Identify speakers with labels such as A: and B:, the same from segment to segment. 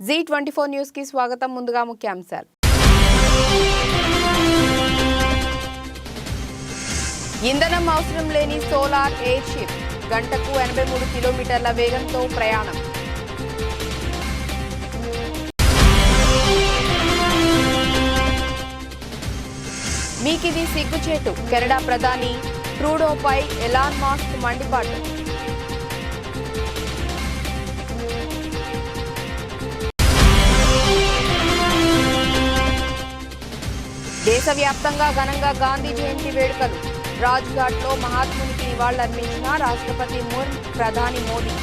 A: G24 news కి స్వాగతం. ముందుగా ముఖ్యాంశాలు. ఇంధనం అవసరం లేని సోలార్ ఎయిర్ షిప్ గంటకు 83 కిలోమీటర్ల వేగంతో ప్రయాణం. మీకిది సిగ్గుచేటు. కెనడా ప్రధాని ట్రూడోపై ఎలాన్ మాస్క్ మండిపాటు. దేశవ్యాప్తంగా ఘనంగా గాంధీ జయంతి వేడుకలు. రాజ్ఘాట్లో మహాత్మునికి నివాళులర్పించిన రాష్ట్రపతి ముర్ము, ప్రధాని మోదీ.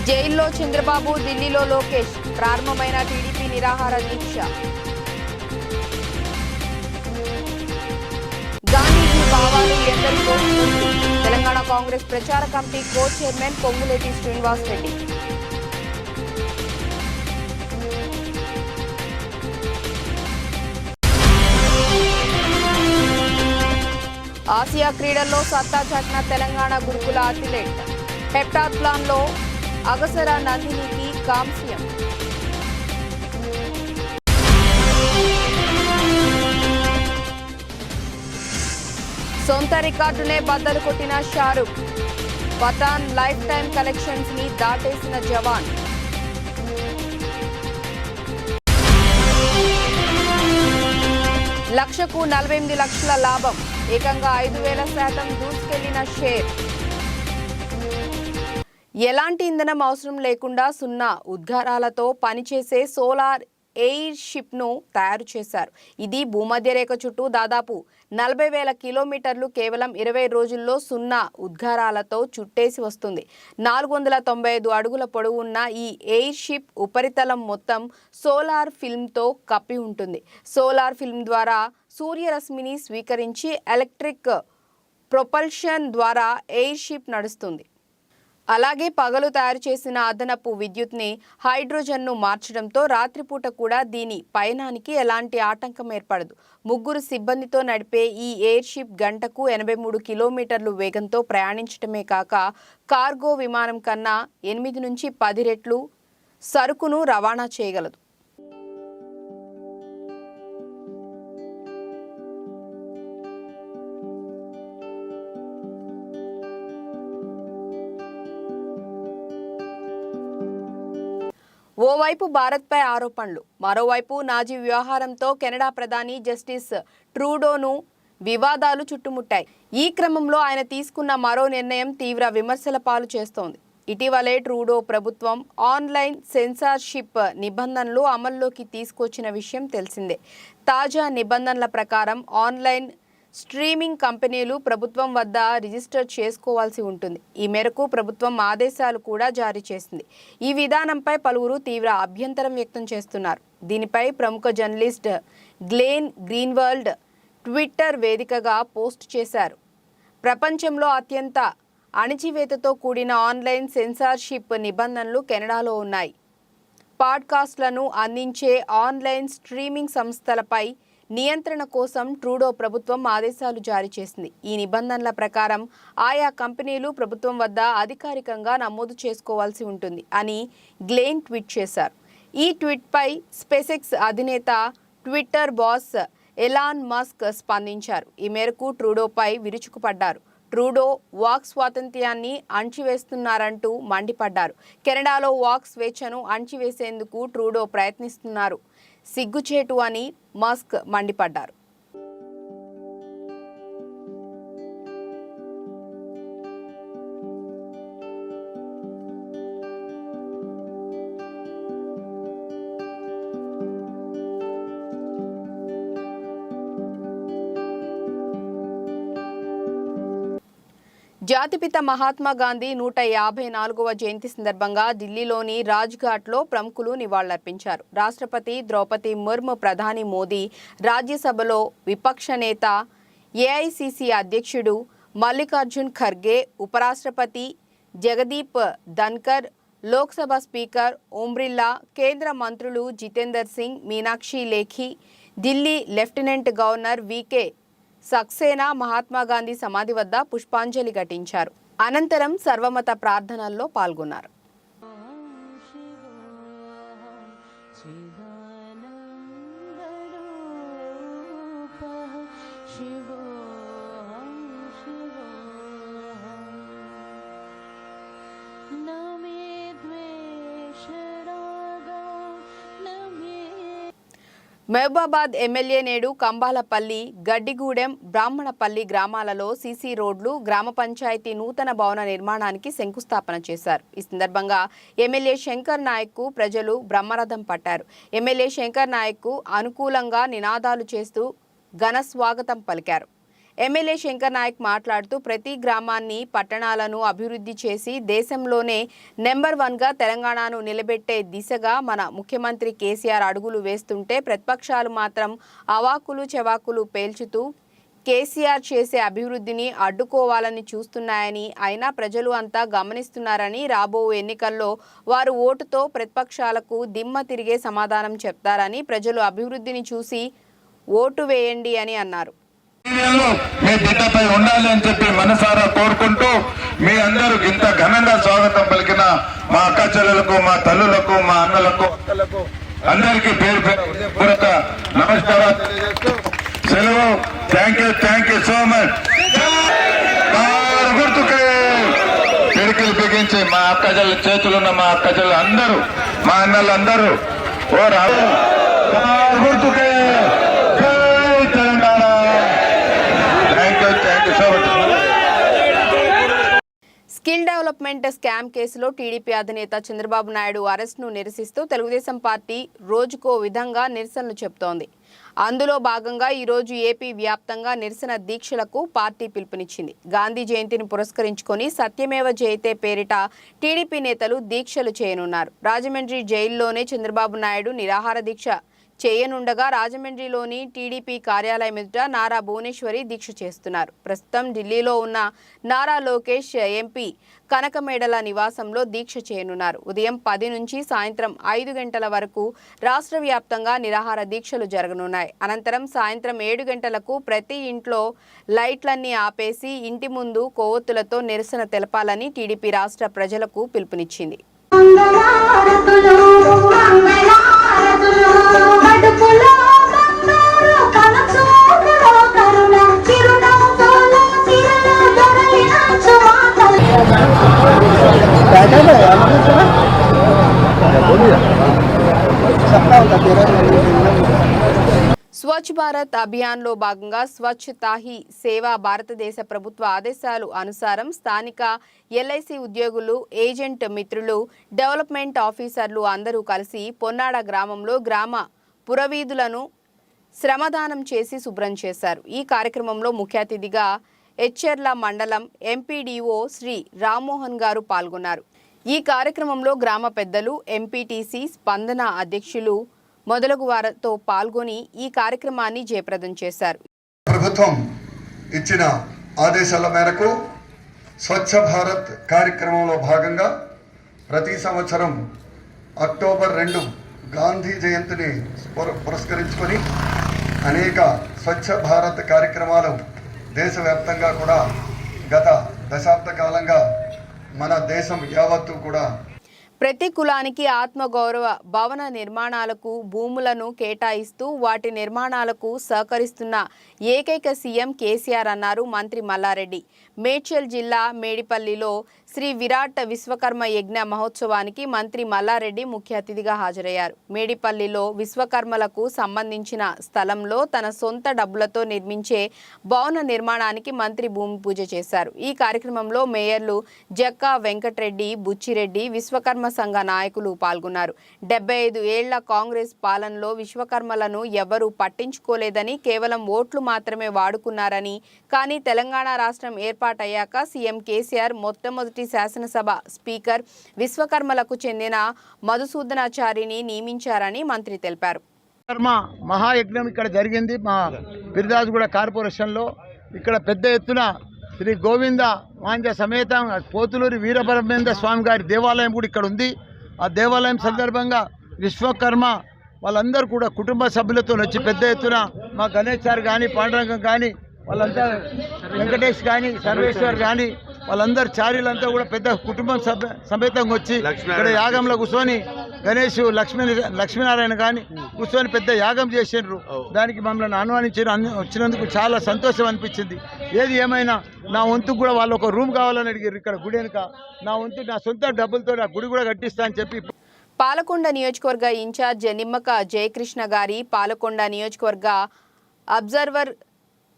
A: జైల్లో చంద్రబాబు, ఢిల్లీలో లోకేష్. ప్రారంభమైన టీడీపీ నిరాహార దీక్ష. గాంధీజీ భావాలు ఎందరికో స్ఫూర్తి. తెలంగాణ కాంగ్రెస్ ప్రచార committee co chairman Ponguleti Srinivas Reddy. Asia క్రీడల్లో సత్తా చాటిన తెలంగాణ గురుకుల అథ్లెట్. హెప్టాథ్లాన్ లో అగసర నందినికి కాంస్యం. సొంత రికార్డునే బద్దలు కొట్టిన Shahrukh. Pathaan life time collections ని దాటేసిన జవాన్. లక్షకు 48 లక్షల లాభం. ఏకంగా 5,000% దూసుకెళ్లిన షేర్. ఎలాంటి ఇంధనం అవసరం లేకుండా సున్నా ఉద్గారాలతో పనిచేసే సోలార్ ఎయిర్ షిప్ ను తయారు చేశారు. ఇది భూమధ్యరేఖ చుట్టూ దాదాపు 40,000 కిలోమీటర్లు కేవలం 20 రోజుల్లో సున్నా ఉద్గారాలతో చుట్టేసి వస్తుంది. 495 అడుగుల పొడవు ఉన్న ఈ ఎయిర్ షిప్ ఉపరితలం మొత్తం సోలార్ ఫిల్మ్తో కప్పి ఉంటుంది. సోలార్ ఫిల్మ్ ద్వారా సూర్యరశ్మిని స్వీకరించి ఎలక్ట్రిక్ ప్రొపల్షన్ ద్వారా ఎయిర్ షిప్ నడుస్తుంది. అలాగే పగలు తయారు చేసిన అదనపు విద్యుత్ని హైడ్రోజన్ను మార్చడంతో రాత్రిపూట కూడా దీని పయనానికి ఎలాంటి ఆటంకం ఏర్పడదు. 3 సిబ్బందితో నడిపే ఈ ఎయిర్ షిప్ గంటకు 83 కిలోమీటర్లు వేగంతో ప్రయాణించడమే కాక కార్గో విమానం కన్నా 8 నుంచి 10 రెట్లు సరుకును రవాణా చేయగలదు. ఓవైపు భారత్పై ఆరోపణలు, మరోవైపు నాజీ వ్యవహారంతో కెనడా ప్రధాని జస్టిస్ ట్రూడోను వివాదాలు చుట్టుముట్టాయి. ఈ క్రమంలో ఆయన తీసుకున్న మరో నిర్ణయం తీవ్ర విమర్శల పాలు చేస్తోంది. ఇటీవలే ట్రూడో ప్రభుత్వం ఆన్లైన్ సెన్సార్షిప్ నిబంధనలు అమల్లోకి తీసుకొచ్చిన విషయం తెలిసిందే. తాజా నిబంధనల ప్రకారం ఆన్లైన్ స్ట్రీమింగ్ కంపెనీలు ప్రభుత్వం వద్ద రిజిస్టర్ చేసుకోవాల్సి ఉంటుంది. ఈ మేరకు ప్రభుత్వం ఆదేశాలు కూడా జారీ చేసింది. ఈ విధానంపై పలువురు తీవ్ర అభ్యంతరం వ్యక్తం చేస్తున్నారు. దీనిపై ప్రముఖ జర్నలిస్ట్ గ్లెన్ గ్రీన్వాల్డ్ ట్విట్టర్ వేదికగా పోస్ట్ చేశారు. ప్రపంచంలో అత్యంత అణచివేతతో కూడిన ఆన్లైన్ సెన్సార్షిప్ నిబంధనలు కెనడాలో ఉన్నాయి. పాడ్కాస్ట్లను అందించే ఆన్లైన్ స్ట్రీమింగ్ సంస్థలపై నియంత్రణ కోసం ట్రూడో ప్రభుత్వం ఆదేశాలు జారీ చేసింది. ఈ నిబంధనల ప్రకారం ఆయా కంపెనీలు ప్రభుత్వం వద్ద అధికారికంగా నమోదు చేసుకోవాల్సి ఉంటుంది అని గ్లెన్ ట్వీట్ చేశారు. ఈ ట్వీట్పై స్పేసెక్స్ అధినేత ట్విట్టర్ బాస్ ఎలాన్ మస్క్ స్పందించారు. ఈ మేరకు ట్రూడోపై విరుచుకుపడ్డారు. ట్రూడో వాక్ స్వాతంత్ర్యాన్ని అణచివేస్తున్నారంటూ మండిపడ్డారు. కెనడాలో వాక్ స్వేచ్ఛను అణచివేసేందుకు ట్రూడో ప్రయత్నిస్తున్నారు, సిగ్గుచేటు అని మస్క్ మండిపడ్డారు. జాతిపిత మహాత్మా గాంధీ 154వ జయంతి సందర్భంగా ఢిల్లీలోని రాజ్ఘాట్లో ప్రముఖులు నివాళులర్పించారు. రాష్ట్రపతి ద్రౌపది ముర్ము, ప్రధాని మోదీ, రాజ్యసభలో విపక్ష నేత ఏఐసిసి అధ్యక్షుడు మల్లికార్జున్ ఖర్గే, ఉపరాష్ట్రపతి జగదీప్ ధన్కర్, లోక్సభ స్పీకర్ ఓం బిర్లా, కేంద్ర మంత్రులు Jitendra Singh, Meenakshi Lekhi, Delhi lieutenant governor V K Saxena Mahatma Gandhi సమాధి వద్ద పుష్పాంజలి ఘటించారు. అనంతరం సర్వమత ప్రార్థనల్లో పాల్గొన్నారు. మహబూబాబాద్ ఎమ్మెల్యే నేడు కంబాలపల్లి, గడ్డిగూడెం, బ్రాహ్మణపల్లి గ్రామాలలో సీసీ రోడ్లు, గ్రామ పంచాయతీ నూతన భవన నిర్మాణానికి శంకుస్థాపన చేశారు. ఈ సందర్భంగా ఎమ్మెల్యే శంకర్ నాయక్కు ప్రజలు బ్రహ్మరథం పట్టారు. ఎమ్మెల్యే శంకర్ నాయక్కు అనుకూలంగా నినాదాలు చేస్తూ ఘన స్వాగతం పలికారు. ఎమ్మెల్యే శంకర్ నాయక్ మాట్లాడుతూ ప్రతి గ్రామాన్ని, పట్టణాలను అభివృద్ధి చేసి దేశంలోనే నెంబర్ 1గా తెలంగాణను నిలబెట్టే దిశగా మన ముఖ్యమంత్రి కేసీఆర్ అడుగులు వేస్తుంటే ప్రతిపక్షాలు మాత్రం అవాకులు చెవాకులు పేల్చుతూ కేసీఆర్ చేసే అభివృద్ధిని అడ్డుకోవాలని చూస్తున్నాయని, అయినా ప్రజలు అంతా గమనిస్తున్నారని, రాబో ఎన్నికల్లో వారు ఓటుతో ప్రతిపక్షాలకు దిమ్మ తిరిగే సమాధానం చెప్తారని, ప్రజలు అభివృద్ధిని చూసి ఓటు వేయండి అని అన్నారు.
B: మీ బిడ్డపై ఉండాలి అని చెప్పి మనసారా కోరుకుంటూ మీ అందరూ ఇంత ఘనంగా స్వాగతం పలికిన మా అక్క చెల్లెలకు, మా తల్లులకు, మా అన్నలకు, అందరికీ పేరు పూర్వక నమస్కారాలు తెలియజేస్తూ సెలవు. Thank you so much. గుర్తుకే పిడికిలు బిగించి మా అక్క చెల్లెల చేతులున్న మా అక్క చెల్లెలు అందరూ, మా అన్నలందరూ ఓ రావు గుర్తుకే
A: స్కిల్ డెవలప్మెంట్ స్కామ్ కేసులో టీడీపీ అధినేత చంద్రబాబు నాయుడు అరెస్ట్ను నిరసిస్తూ తెలుగుదేశం పార్టీ రోజుకో విధంగా నిరసనలు చెబుతోంది. అందులో భాగంగా ఈరోజు ఏపీ వ్యాప్తంగా నిరసన దీక్షలకు పార్టీ పిలుపునిచ్చింది. గాంధీ జయంతిని పురస్కరించుకొని సత్యమేవ జయతే పేరిట టీడీపీ నేతలు దీక్షలు చేయనున్నారు. రాజమండ్రి జైల్లోనే చంద్రబాబు నాయుడు నిరాహార దీక్ష చేయనుండగా రాజమండ్రిలోని టీడీపీ కార్యాలయం ఎదుట నారా భువనేశ్వరి దీక్ష చేస్తున్నారు. ప్రస్తుతం ఢిల్లీలో ఉన్న నారా లోకేష్ ఎంపీ కనకమేడల నివాసంలో దీక్ష చేయనున్నారు. ఉదయం 10 నుంచి సాయంత్రం 5 గంటల వరకు రాష్ట్ర వ్యాప్తంగా నిరాహార దీక్షలు జరగనున్నాయి. అనంతరం సాయంత్రం 7 గంటలకు ప్రతి ఇంట్లో లైట్లన్నీ ఆపేసి ఇంటి ముందు కొవ్వొత్తులతో నిరసన తెలపాలని టీడీపీ రాష్ట్ర ప్రజలకు పిలుపునిచ్చింది. స్వచ్ఛ భారత్ అభియాన్లో భాగంగా స్వచ్ఛతా హీ సేవ భారతదేశ ప్రభుత్వ ఆదేశాల అనుసారం స్థానిక ఎల్ఐసి ఉద్యోగులు, ఏజెంట్ మిత్రులు, డెవలప్మెంట్ ఆఫీసర్లు అందరూ కలిసి పొన్నాడ గ్రామంలో గ్రామ పురవీధులను శ్రమదానం చేసి శుభ్రం చేశారు. ఈ కార్యక్రమంలో ముఖ్య అతిథిగా ఎచ్చెర్ల మండలం ఎంపీడీఓ శ్రీ రామ్మోహన్ గారు పాల్గొన్నారు. ఈ కార్యక్రమంలో గ్రామ పెద్దలు, ఎంపీటీసీ, స్పందన అధ్యక్షులు మొదలగు వారితో పాల్గొని ఈ కార్యక్రమాన్ని జయప్రదం చేశారు.
C: ప్రభుత్వం ఇచ్చిన ఆదేశాల మేరకు స్వచ్ఛ భారత్ కార్యక్రమంలో భాగంగా ప్రతి సంవత్సరం అక్టోబర్ 2 గాంధీ జయంతిని పురస్కరించుకొని అనేక స్వచ్ఛ భారత్ కార్యక్రమాలు దేశవ్యాప్తంగా కూడా గత దశాబ్ద కాలంగా మన దేశం యావత్తు కూడా
A: ప్రతి కులానికి ఆత్మగౌరవ భవన నిర్మాణాలకు భూములను కేటాయిస్తూ వాటి నిర్మాణాలకు సహకరిస్తున్న ఏకైక సీఎం కేసీఆర్ అన్నారు మంత్రి మల్లారెడ్డి. మేడ్చల్ జిల్లా మేడిపల్లిలో శ్రీ విరాట్ విశ్వకర్మ యజ్ఞ మహోత్సవానికి మంత్రి మల్లారెడ్డి ముఖ్య అతిథిగా హాజరయ్యారు. మేడిపల్లిలో విశ్వకర్మలకు సంబంధించిన స్థలంలో తన సొంత డబ్బులతో నిర్మించే భవన నిర్మాణానికి మంత్రి భూమి పూజ చేశారు. ఈ కార్యక్రమంలో మేయర్లు జక్కా వెంకటరెడ్డి, బుచ్చిరెడ్డి, విశ్వకర్మ సంఘ నాయకులు పాల్గొన్నారు. 75 ఏళ్ల కాంగ్రెస్ పాలనలో విశ్వకర్మలను ఎవరూ పట్టించుకోలేదని, కేవలం ఓట్లు మాత్రమే వాడుకున్నారని, కానీ తెలంగాణ రాష్ట్రం ఏర్పాటయ్యాక సీఎం కేసీఆర్ మొట్టమొదటి శాసనసభ స్పీకర్ విశ్వకర్మలకు చెందిన మధుసూదనాచారిని నియమించారని మంత్రి తెలిపారు.
D: మహాయజ్ఞం ఇక్కడ జరిగింది. మా పిరిదాసుగూడ కార్పొరేషన్లో ఇక్కడ పెద్ద ఎత్తున శ్రీ గోవింద వాంజ సమేత పోతులూరి వీరబ్రహ్మేంద్ర స్వామి గారి దేవాలయం కూడా ఇక్కడ ఉంది. ఆ దేవాలయం సందర్భంగా విశ్వకర్మ వాళ్ళందరూ కూడా కుటుంబ సభ్యులతో వచ్చి పెద్ద ఎత్తున మా గణేష్ సార్ కానీ, పాండురంగం కానీ, వాళ్ళంతా వెంకటేష్ కానీ సర్వేశ్వర్ కానీ వాళ్ళందరూ చారీలంతా కూడా పెద్ద కుటుంబం సమేతంగా వచ్చి ఇక్కడ యాగంలో కూర్చొని గణేష్ లక్ష్మీనారాయణ కానీ కూర్చొని పెద్ద యాగం చేసిండ్రు. దానికి మమ్మల్ని ఆహ్వానించారు. వచ్చినందుకు చాలా సంతోషం అనిపించింది. ఏది ఏమైనా నా వంతుకు కూడా వాళ్ళు ఒక రూమ్ కావాలని అడిగారు ఇక్కడ గుడి వెనుక. నా వంతు నా సొంత డబ్బులతో ఆ గుడి కూడా కట్టిస్తా అని చెప్పి.
A: పాలకొండ నియోజకవర్గ ఇన్ఛార్జ్ నిమ్మక జయకృష్ణ గారి, పాలకొండ నియోజకవర్గ అబ్జర్వర్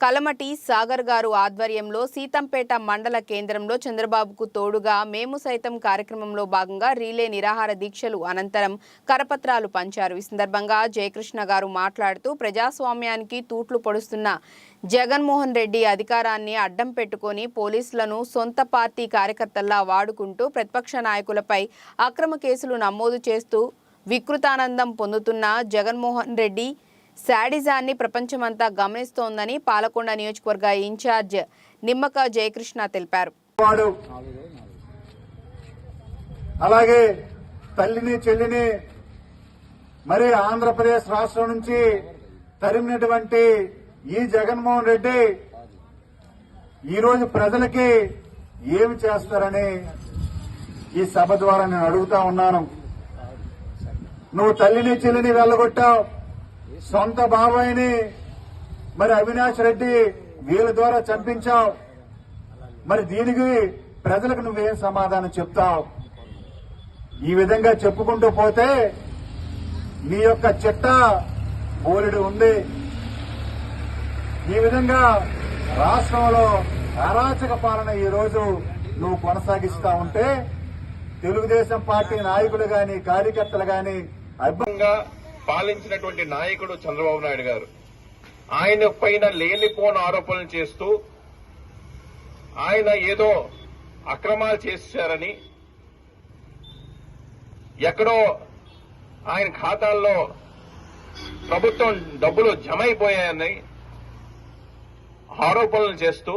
A: కలమటి సాగర్ గారు ఆధ్వర్యంలో సీతంపేట మండల కేంద్రంలో చంద్రబాబుకు తోడుగా మేము సైతం కార్యక్రమంలో భాగంగా రీలే నిరాహార దీక్షలు అనంతరం కరపత్రాలు పంచారు. ఈ సందర్భంగా జయకృష్ణ గారు మాట్లాడుతూ ప్రజాస్వామ్యానికి తూట్లు పొడుస్తున్న జగన్మోహన్ రెడ్డి అధికారాన్ని అడ్డం పెట్టుకొని పోలీసులను సొంత పార్టీ కార్యకర్తల్లా వాడుకుంటూ ప్రతిపక్ష నాయకులపై అక్రమ కేసులు నమోదు చేస్తూ వికృతానందం పొందుతున్న జగన్మోహన్ రెడ్డి శాడిజాన్ని ప్రపంచమంతా గమనిస్తోందని పాలకొండ నియోజకవర్గ ఇన్ఛార్జ్ నిమ్మక జయకృష్ణ తెలిపారు.
E: అలాగే తల్లిని చెల్లిని మరి ఆంధ్రప్రదేశ్ రాష్ట్రం నుంచి తరిమినటువంటి ఈ జగన్మోహన్ రెడ్డి ఈరోజు ప్రజలకి ఏమి చేస్తారని ఈ సభ ద్వారా నేను అడుగుతా ఉన్నాను. నువ్వు తల్లిని చెల్లిని వెళ్ళగొట్టావు, సొంత బాబాయిని మరి అవినాష్ రెడ్డి వీళ్ళ ద్వారా చంపించావు. మరి దీనికి ప్రజలకు నువ్వేం సమాధానం చెప్తావు? ఈ విధంగా చెప్పుకుంటూ పోతే నీ యొక్క చిట్ట బోలెడు ఉంది. ఈ విధంగా రాష్ట్రంలో అరాచక పాలన ఈ రోజు నువ్వు కొనసాగిస్తా ఉంటే తెలుగుదేశం పార్టీ నాయకులు గాని కార్యకర్తలు గాని
F: అద్భుతంగా పాలించినటువంటి నాయకుడు చంద్రబాబు నాయుడు గారు ఆయన పైన లేనిపోని ఆరోపణలు చేస్తూ ఆయన ఏదో అక్రమాలు చేశారని, ఎక్కడో ఆయన ఖాతాల్లో ప్రభుత్వం డబ్బులు జమ అయిపోయాయని ఆరోపణలు చేస్తూ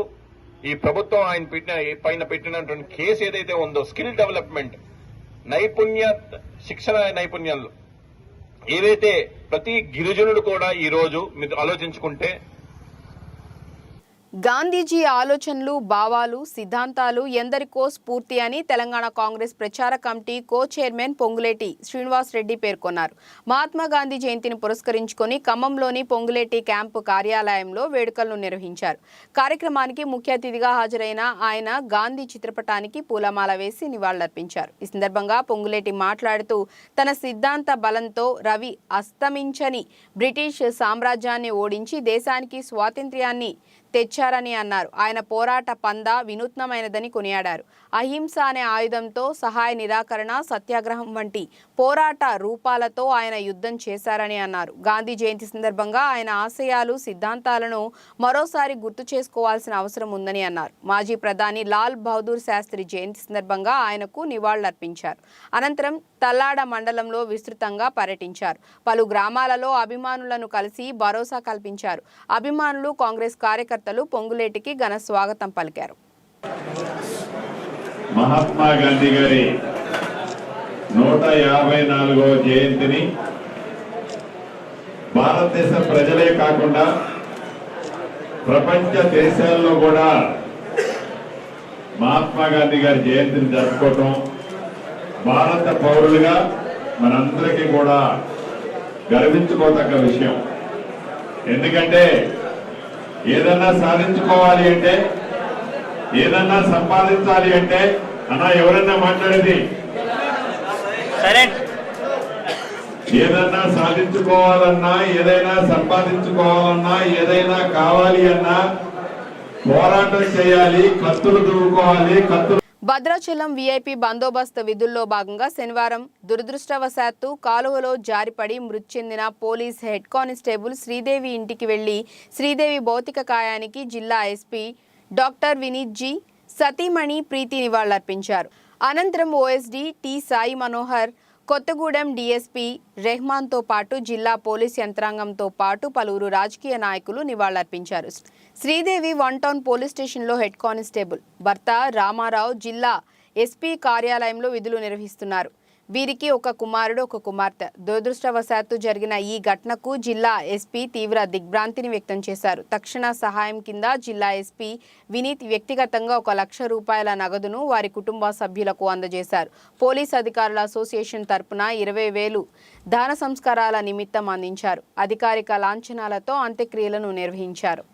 F: ఈ ప్రభుత్వం ఆయన పైన పెట్టినటువంటి కేసు ఏదైతే ఉందో స్కిల్ డెవలప్మెంట్ శిక్షణ నైపుణ్యాలు ఏదైతే ప్రతి గిరిజనుడు కూడా ఈ రోజు మీరు ఆలోచించుకుంటే
A: గాంధీజీ ఆలోచనలు, భావాలు, సిద్ధాంతాలు ఎందరికో స్ఫూర్తి అని తెలంగాణ కాంగ్రెస్ ప్రచార committee co chairman Ponguleti Srinivas Reddy పేర్కొన్నారు. మహాత్మా గాంధీ జయంతిని పురస్కరించుకొని ఖమ్మంలోని పొంగులేటి క్యాంపు కార్యాలయంలో వేడుకలను నిర్వహించారు. కార్యక్రమానికి ముఖ్య అతిథిగా హాజరైన ఆయన గాంధీ చిత్రపటానికి పూలమాల వేసి నివాళులర్పించారు. ఈ సందర్భంగా పొంగులేటి మాట్లాడుతూ తన సిద్ధాంత బలంతో రవి అస్తమించని బ్రిటిష్ సామ్రాజ్యాన్ని ఓడించి దేశానికి స్వాతంత్ర్యాన్ని తెచ్చారని అన్నారు. ఆయన పోరాట పందా వినూత్నమైనదని కొనియాడారు. అహింస అనే ఆయుధంతో సహాయ నిరాకరణ, సత్యాగ్రహం వంటి పోరాట రూపాలతో ఆయన యుద్ధం చేశారని అన్నారు. గాంధీ జయంతి సందర్భంగా ఆయన ఆశయాలు, సిద్ధాంతాలను మరోసారి గుర్తు చేసుకోవాల్సిన అవసరం ఉందని అన్నారు. మాజీ ప్రధాని లాల్ బహదూర్ శాస్త్రి జయంతి సందర్భంగా ఆయనకు నివాళులర్పించారు. అనంతరం తల్లాడ మండలంలో విస్తృతంగా పర్యటించారు. పలు గ్రామాలలో అభిమానులను కలిసి భరోసా కల్పించారు. అభిమానులు, కాంగ్రెస్ కార్యకర్తలు పొంగులేటికి ఘన స్వాగతం పలికారు.
G: మహాత్మా గాంధీ గారి 154వ జయంతిని భారతదేశ ప్రజలే కాకుండా ప్రపంచ దేశాల్లో కూడా మహాత్మా గాంధీ గారి జయంతిని జరుపుకోవటం భారత పౌరులుగా మనందరికీ కూడా గర్వించుకోదగ్గ విషయం. ఎందుకంటే ఏదన్నా సాధించుకోవాలి అంటే, ఏదన్నా సంపాదించాలి అంటే, అన్నా ఎవరన్నా మాట్లాడేది, ఏదన్నా సాధించుకోవాలన్నా, ఏదైనా సంపాదించుకోవాలన్నా, ఏదైనా కావాలి అన్నా పోరాటం చేయాలి, కత్తులు దువ్వుకోవాలి.
A: భద్రాచలం వీఐపీ బందోబస్తు విధుల్లో భాగంగా శనివారం దురదృష్టవశాత్తు కాలువలో జారిపడి మృతి చెందిన పోలీస్ హెడ్ కానిస్టేబుల్ శ్రీదేవి ఇంటికి వెళ్లి శ్రీదేవి భౌతిక కాయానికి జిల్లా ఎస్పీ డాక్టర్ వినీత్ జీ, సతీమణి ప్రీతి నివాళులర్పించారు. అనంతరం OSD T Sai Manohar, Kothagudem DSP రెహమాన్తో పాటు జిల్లా పోలీస్ యంత్రాంగంతో పాటు పలువురు రాజకీయ నాయకులు నివాళులర్పించారు. శ్రీదేవి 1 టౌన్ పోలీస్ స్టేషన్లో హెడ్ కానిస్టేబుల్, భర్త రామారావు జిల్లా ఎస్పీ కార్యాలయంలో విధులు నిర్వహిస్తున్నారు. వీరికి ఒక కుమారుడు ఒక కుమార్తె. దురదృష్టవశాత్తు జరిగిన ఈ ఘటనకు జిల్లా ఎస్పీ తీవ్ర దిగ్భ్రాంతిని వ్యక్తం చేశారు. తక్షణ సహాయం కింద జిల్లా ఎస్పీ వినీత్ వ్యక్తిగతంగా 1 లక్ష రూపాయల నగదును వారి కుటుంబ సభ్యులకు అందజేశారు. పోలీస్ అధికారుల అసోసియేషన్ తరపున 20,000 దాన సంస్కారాల నిమిత్తం అందించారు. అధికారిక లాంఛనాలతో అంత్యక్రియలను నిర్వహించారు.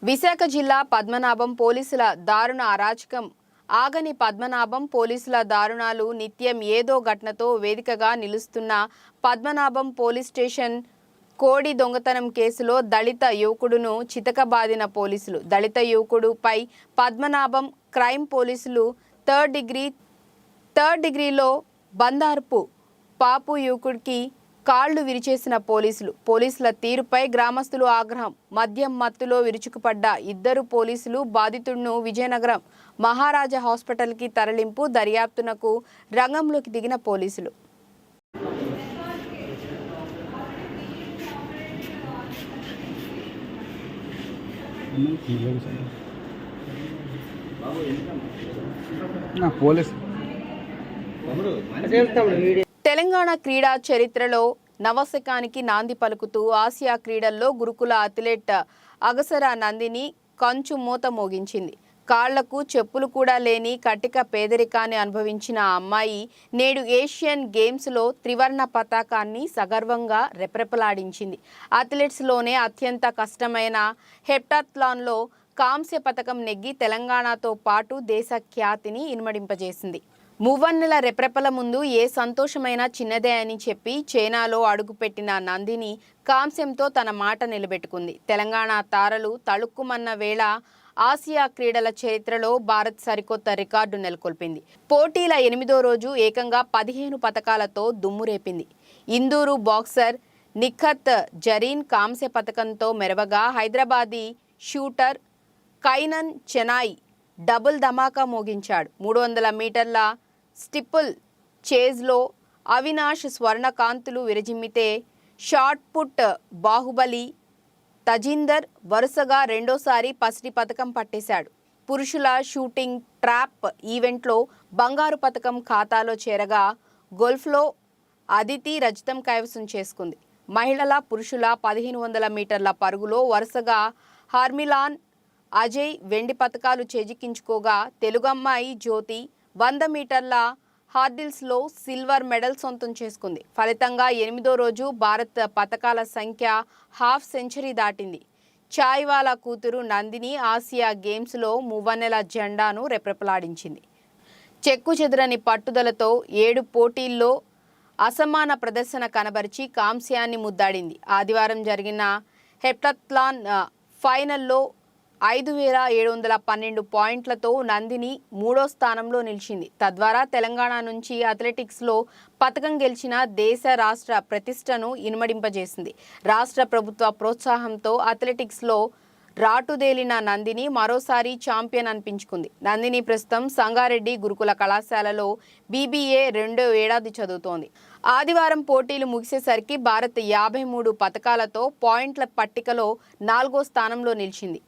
A: విశాఖ జిల్లా పద్మనాభం పోలీసుల దారుణ అరాచకం. ఆగని పద్మనాభం పోలీసుల దారుణాలు నిత్యం ఏదో ఘటనతో వేదికగా నిలుస్తున్న పద్మనాభం పోలీస్ స్టేషన్ కోడి దొంగతనం కేసులో దళిత యువకుడును చితకబాదిన పోలీసులు. దళిత యువకుడుపై పద్మనాభం క్రైమ్ పోలీసులు థర్డ్ డిగ్రీలో బందార్పు పాపు యువకుడికి కాళ్లు విరిచేసిన పోలీసుల తీరుపై గ్రామస్తులు ఆగ్రహం. మద్యం మత్తులో విరుచుకుపడ్డ 2 పోలీసులు బాధితుడిను విజయనగరం మహారాజా హాస్పిటల్కి తరలింపు. దర్యాప్తునకు రంగంలోకి దిగిన పోలీసులు. తెలంగాణ క్రీడా చరిత్రలో నవశకానికి నాంది పలుకుతూ ఆసియా క్రీడల్లో గురుకుల అథ్లెట్ అగసర నందిని కంచు మూత మోగించింది. కాళ్లకు చెప్పులు కూడా లేని కటిక పేదరికాన్ని అనుభవించిన ఆ అమ్మాయి నేడు ఏషియన్ గేమ్స్లో త్రివర్ణ పతాకాన్ని సగర్వంగా రెపరెపలాడించింది. అథ్లెట్స్లోనే అత్యంత కష్టమైన హెప్టాథ్లాన్లో కాంస్య పతకం నెగ్గి తెలంగాణతో పాటు దేశ ఖ్యాతిని ఇనుమడింపజేసింది. మువ్వన్నెల రెప్రెపల ముందు ఏ సంతోషమైనా చిన్నదే అని చెప్పి చైనాలో అడుగుపెట్టిన నందిని కాంస్యంతో తన మాట నిలబెట్టుకుంది. తెలంగాణ తారలు తళుక్కుమన్న వేళ ఆసియా క్రీడల చరిత్రలో భారత్ సరికొత్త రికార్డు నెలకొల్పింది. పోటీల 8వ రోజు ఏకంగా 15 పతకాలతో దుమ్మురేపింది. ఇందూరు బాక్సర్ నిఖత్ జరీన్ కాంస్య పతకంతో మెరవగా హైదరాబాదీ షూటర్ కైనన్ చెనాయ్ డబుల్ ధమాకా మోగించాడు. 300 మీటర్ల స్టిపుల్ చేజ్లో అవినాష్ స్వర్ణకాంతులు విరజిమ్మితే షాట్ పుట్ బాహుబలి తజిందర్ వరుసగా రెండోసారి పసిడి పతకం పట్టేశాడు. పురుషుల షూటింగ్ ట్రాప్ ఈవెంట్లో బంగారు పతకం ఖాతాలో చేరగా గోల్ఫ్లో అదితి రజతం కైవసం చేసుకుంది. మహిళల పురుషుల 1500 మీటర్ల పరుగులో వరుసగా హర్మిలాన్ అజయ్ వెండి పతకాలు చేజిక్కించుకోగా తెలుగమ్మాయి జ్యోతి 100 మీటర్ల హార్డిల్స్లో సిల్వర్ మెడల్ సొంతం చేసుకుంది. ఫలితంగా 8వ రోజు భారత్ పతకాల సంఖ్య హాఫ్ సెంచరీ దాటింది. చాయ్వాలా కూతురు నందిని ఆసియా గేమ్స్లో మువ్వన్నెల జెండాను రెప్రెపలాడించింది. చెక్కు చెదరని పట్టుదలతో 7 పోటీల్లో అసమాన ప్రదర్శన కనబరిచి కాంస్యాన్ని ముద్దాడింది. ఆదివారం జరిగిన హెప్టాథ్లాన్ ఫైనల్లో 5,712 పాయింట్లతో నందిని 3వ స్థానంలో నిలిచింది. తద్వారా తెలంగాణ నుంచి అథ్లెటిక్స్లో పతకం గెలిచిన దేశ రాష్ట్ర ప్రతిష్టను ఇనుమడింపజేసింది. రాష్ట్ర ప్రభుత్వ ప్రోత్సాహంతో అథ్లెటిక్స్లో రాటుదేలిన నందిని మరోసారి ఛాంపియన్ అనిపించుకుంది. నందిని ప్రస్తుతం సంగారెడ్డి గురుకుల కళాశాలలో BBA 2వ ఏడాది చదువుతోంది. ఆదివారం పోటీలు ముగిసేసరికి భారత్ 53 పతకాలతో పాయింట్ల పట్టికలో 4వ స్థానంలో నిలిచింది.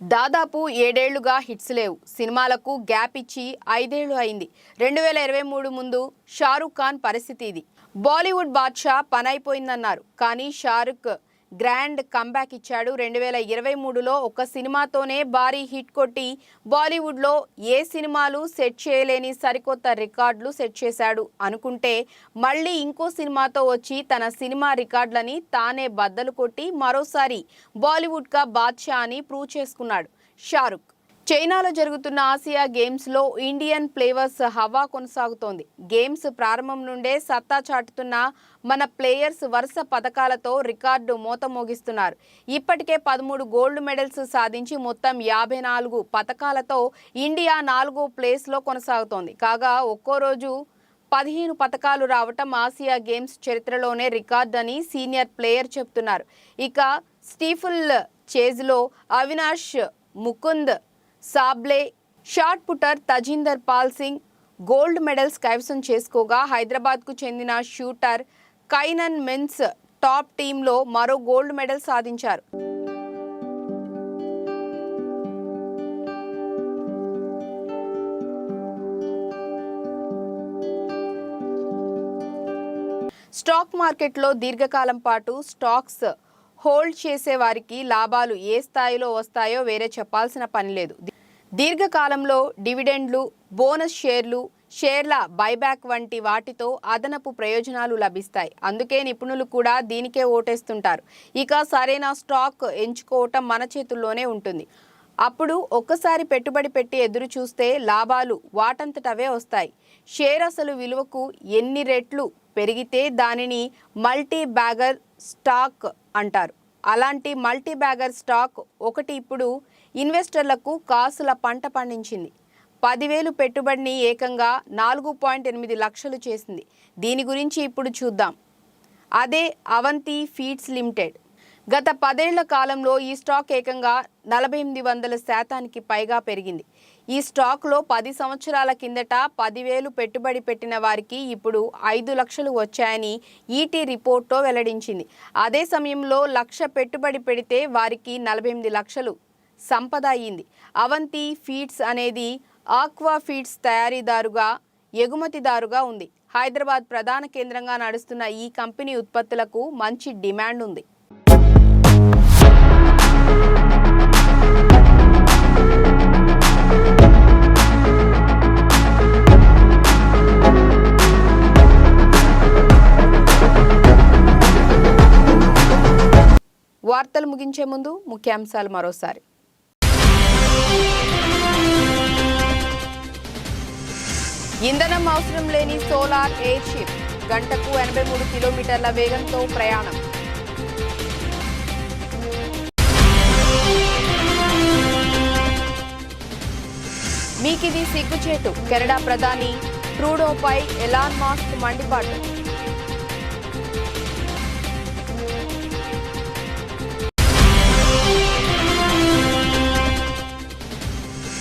A: దాదాపు 7 ఏళ్లుగా హిట్స్ లేవు. సినిమాలకు గ్యాప్ ఇచ్చి 5 ఏళ్లు అయింది. 2023 ముందు షారుఖ్ ఖాన్ పరిస్థితి ఇది. బాలీవుడ్ బాద్షా పనైపోయిందన్నారు. కానీ షారుఖ్ గ్రాండ్ కంబ్యాక్ ఇచ్చాడు. 2023లో ఒక సినిమాతోనే భారీ హిట్ కొట్టి బాలీవుడ్లో ఏ సినిమాలు సెట్ చేయలేని సరికొత్త రికార్డులు సెట్ చేశాడు అనుకుంటే మళ్ళీ ఇంకో సినిమాతో వచ్చి తన సినిమా రికార్డులని తానే బద్దలు కొట్టి మరోసారి బాలీవుడ్గా బాద్షా అని ప్రూవ్ చేసుకున్నాడు షారుఖ్. చైనాలో జరుగుతున్న ఆసియా గేమ్స్లో ఇండియన్ ప్లేయర్స్ హవా కొనసాగుతోంది. గేమ్స్ ప్రారంభం నుండే సత్తా చాటుతున్న మన ప్లేయర్స్ వరుస పథకాలతో రికార్డు మోతమోగిస్తున్నారు. ఇప్పటికే 13 గోల్డ్ మెడల్స్ సాధించి మొత్తం 54 పథకాలతో ఇండియా 4వ ప్లేస్లో కొనసాగుతోంది. కాగా ఒక్కో రోజు 15 పథకాలు రావటం ఆసియా గేమ్స్ చరిత్రలోనే రికార్డ్ అని సీనియర్ ప్లేయర్ చెప్తున్నారు. ఇక స్టీఫుల్ చేజ్లో Avinash Mukund Sable, shot putter Tajinder Pal Singh gold medals కైవసం చేసుకోగా హైదరాబాద్కు చెందిన షూటర్ కైనన్ మెన్స్ టాప్ టీంలో మరో గోల్డ్ మెడల్ సాధించారు. స్టాక్ మార్కెట్లో దీర్ఘకాలం పాటు స్టాక్స్ హోల్డ్ చేసే వారికి లాభాలు ఏ స్థాయిలో వస్తాయో వేరే చెప్పాల్సిన పని లేదు. దీర్ఘకాలంలో డివిడెండ్లు, బోనస్ షేర్లు, షేర్ల బైబ్యాక్ వంటి వాటితో అదనపు ప్రయోజనాలు లభిస్తాయి. అందుకే నిపుణులు కూడా దీనికే ఓటేస్తుంటారు. ఇక సరైన స్టాక్ ఎంచుకోవటం మన చేతుల్లోనే ఉంటుంది. అప్పుడు ఒక్కసారి పెట్టుబడి పెట్టి ఎదురు చూస్తే లాభాలు వాటంతటవే వస్తాయి. షేర్ అసలు విలువకు ఎన్ని రెట్లు పెరిగితే దానిని మల్టీ బ్యాగర్ స్టాక్ అంటారు. అలాంటి మల్టీ బ్యాగర్ స్టాక్ ఒకటి ఇప్పుడు ఇన్వెస్టర్లకు కాసుల పంట పండించింది. 10,000 పెట్టుబడిని ఏకంగా 4.8 లక్షలు చేసింది. దీని గురించి ఇప్పుడు చూద్దాం. అదే అవంతి ఫీడ్స్ లిమిటెడ్. గత 10 ఏళ్ల కాలంలో ఈ స్టాక్ ఏకంగా 4800% పైగా పెరిగింది. ఈ స్టాక్లో 10 సంవత్సరాల కిందట 10,000 పెట్టుబడి పెట్టిన వారికి ఇప్పుడు 5 లక్షలు వచ్చాయని ఈటీ రిపోర్ట్తో వెల్లడించింది. అదే సమయంలో 1,00,000 పెట్టుబడి పెడితే వారికి 48 లక్షలు సంపద అయ్యింది. అవంతి ఫీడ్స్ అనేది ఆక్వా ఫీడ్స్ తయారీదారుగా, ఎగుమతిదారుగా ఉంది. హైదరాబాద్ ప్రధాన కేంద్రంగా నడుస్తున్న ఈ కంపెనీ ఉత్పత్తులకు మంచి డిమాండ్ ఉంది. వార్తలు ముగించే ముందు ముఖ్యాంశాలు మరోసారి. ఇంధనం అవసరం లేని సోలార్ ఎయిర్ షిప్ గంటకు 83 కిలోమీటర్ల వేగంతో ప్రయాణం. మీకిది సిగ్గుచేటు, కెనడా ప్రధాని ట్రూడోపై ఎలాన్ మాస్క్ మండిపాటు.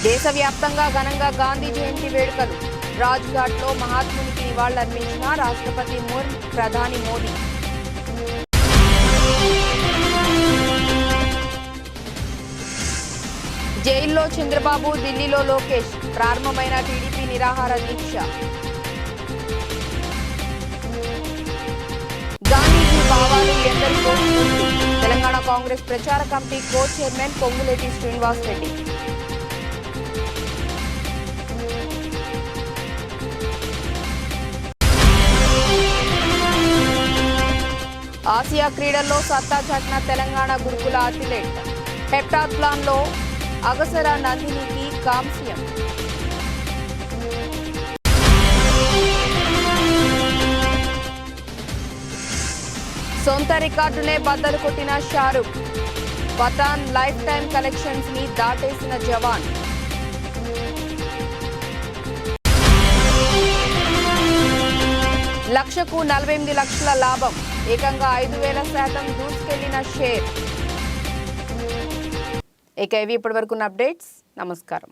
A: దేశవ్యాప్తంగా ఘనంగా గాంధీ జయంతి వేడుకలు. రాజ్ఘాట్లో మహాత్మునికి నివాళులర్పించిన రాష్ట్రపతి ముర్ము, ప్రధాని మోదీ. జైల్లో చంద్రబాబు, ఢిల్లీలో లోకేష్. ప్రారంభమైన టీడీపీ నిరాహార దీక్ష. గాంధీజీ భావాలు ఎందరికో స్ఫూర్తి. తెలంగాణ కాంగ్రెస్ ప్రచార committee co chairman Ponguleti Srinivas Reddy. Asia క్రీడల్లో సత్తా చాటిన తెలంగాణ గురుకుల అథ్లెట్. హెప్టాథ్లాన్లో అగసర నందినికి కాంస్యం. సొంత రికార్డునే బద్దలు కొట్టిన Shahrukh. Pathaan life time collections ని దాటేసిన జవాన్. లక్షకు 48 లక్షల లాభం. ఏకంగా 5,000% దూసుకెళ్లిన షేర్. ఇక ఇవి ఇప్పటివరకున్న అప్డేట్స్. నమస్కారం.